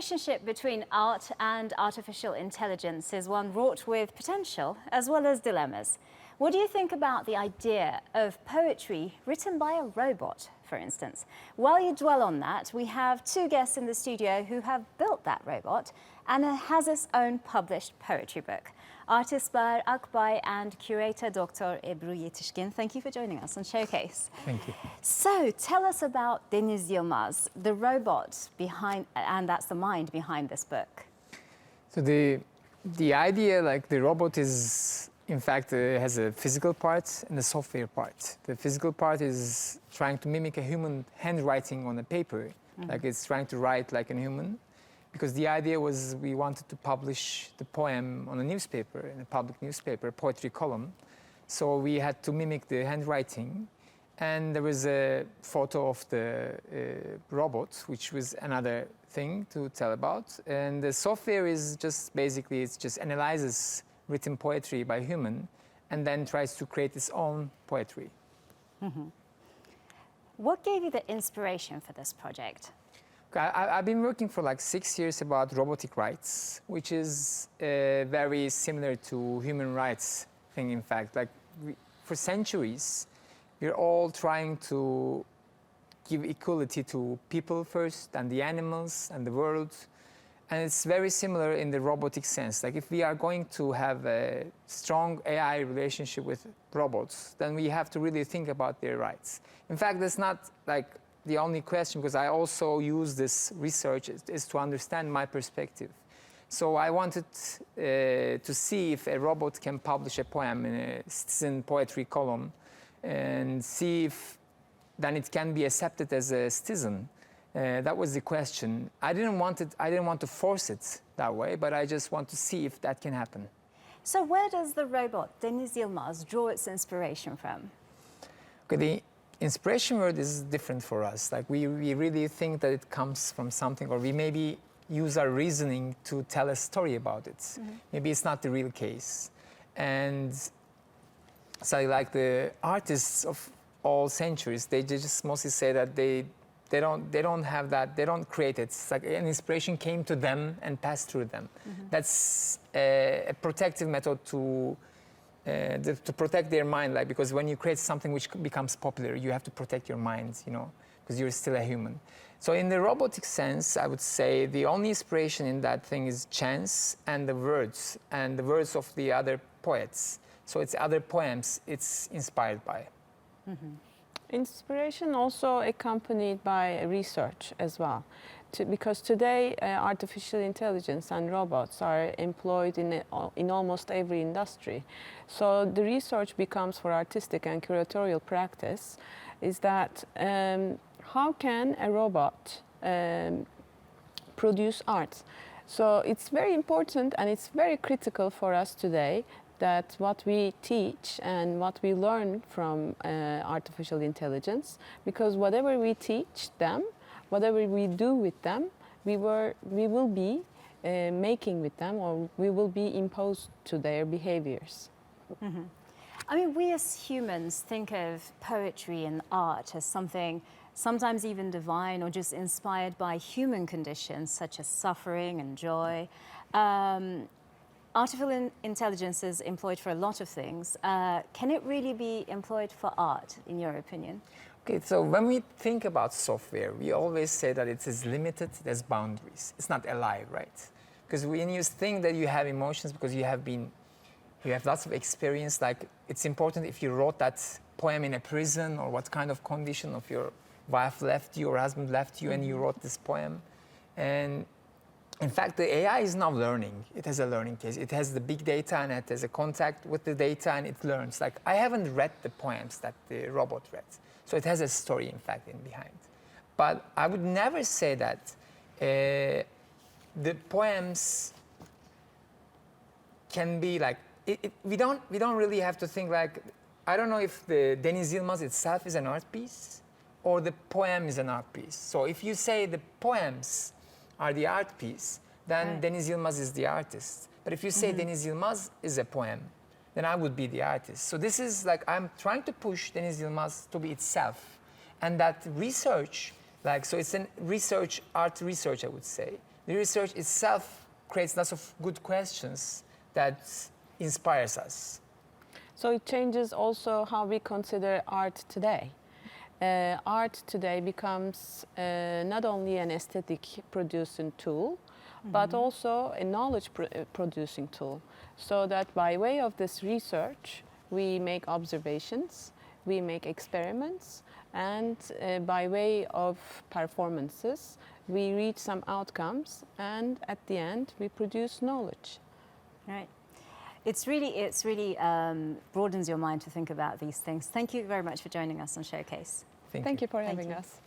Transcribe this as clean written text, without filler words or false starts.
relationship between art and artificial intelligence is one wrought with potential as well as dilemmas. What do you think about the idea of poetry written by a robot, for instance? While you dwell on that, we have two guests in the studio who have built that robot and it has its own published poetry book. Artist Bager Akbay and curator Dr. Ebru Yetiskin, thank you for joining us on Showcase. Thank you. So tell us about Deniz Yılmaz, the robot behind, and that's the mind behind this book. So the idea, like the robot is, in fact, has a physical part and a software part. The physical part is trying to mimic a human handwriting on a paper, like it's trying to write like a human. Because the idea was we wanted to publish the poem on a newspaper, in a public newspaper, poetry column. So we had to mimic the handwriting. And there was a photo of the robot, which was another thing to tell about. And the software is just basically, it just analyzes written poetry by human and then tries to create its own poetry. What gave you the inspiration for this project? I've been working for like 6 years about robotic rights, which is very similar to human rights thing, in fact. Like for centuries, we're all trying to give equality to people first, and the animals, and the world. And it's very similar in the robotic sense. Like if we are going to have a strong AI relationship with robots, then we have to really think about their rights. In fact, that's not like the only question, because I also use this research is to understand my perspective. So I wanted to see if a robot can publish a poem in a citizen poetry column and see if then it can be accepted as a citizen. That was the question. I didn't want to force it that way, but I just want to see if that can happen. So where does the robot, Deniz Yılmaz, draw its inspiration from? Okay, the inspiration word is different for us. Like we really think that it comes from something, or we maybe use our reasoning to tell a story about it. Maybe it's not the real case. And so like the artists of all centuries, they just mostly say that they don't have that, they don't create it. It's like an inspiration came to them and passed through them. That's a protective method to protect their mind, like, because when you create something which becomes popular, you have to protect your mind, you know, because you're still a human. So in the robotic sense, I would say the only inspiration in that thing is chance and the words of the other poets. So it's other poems it's inspired by. Inspiration also accompanied by research as well. Because today artificial intelligence and robots are employed in almost every industry. So the research becomes for artistic and curatorial practice is that how can a robot produce art? So it's very important and it's very critical for us today that what we teach and what we learn from artificial intelligence, because whatever we teach them, whatever we do with them, we will be making with them, or we will be imposed to their behaviors. I mean, we as humans think of poetry and art as something sometimes even divine or just inspired by human conditions such as suffering and joy. Artificial intelligence is employed for a lot of things. Can it really be employed for art, in your opinion? Okay, so when we think about software, we always say that it is limited, it has boundaries. It's not alive, right? Because when you think that you have emotions because you have lots of experience, like it's important if you wrote that poem in a prison or what kind of condition of your wife left you or husband left you and you wrote this poem. And in fact, the AI is now learning. It has a learning case. It has the big data and it has a contact with the data and it learns. Like I haven't read the poems that the robot read. So it has a story, in fact, in behind. But I would never say that the poems can be like, we don't really have to think like, I don't know if the Deniz Yılmaz itself is an art piece or the poem is an art piece. So if you say the poems are the art piece, then Deniz Yılmaz is the artist. But if you say Deniz Yılmaz is a poem, then I would be the artist. So this is like, I'm trying to push Deniz Yılmaz to be itself. And that research, like, so it's an research, art research, I would say, the research itself creates lots of good questions that inspires us. So it changes also how we consider art today. Art today becomes not only an aesthetic producing tool, but also a knowledge producing tool. So that by way of this research, we make observations, we make experiments, and by way of performances, we reach some outcomes, and at the end, we produce knowledge. Right. It's really broadens your mind to think about these things. Thank you very much for joining us on Showcase. Thank you for Thank having you. us.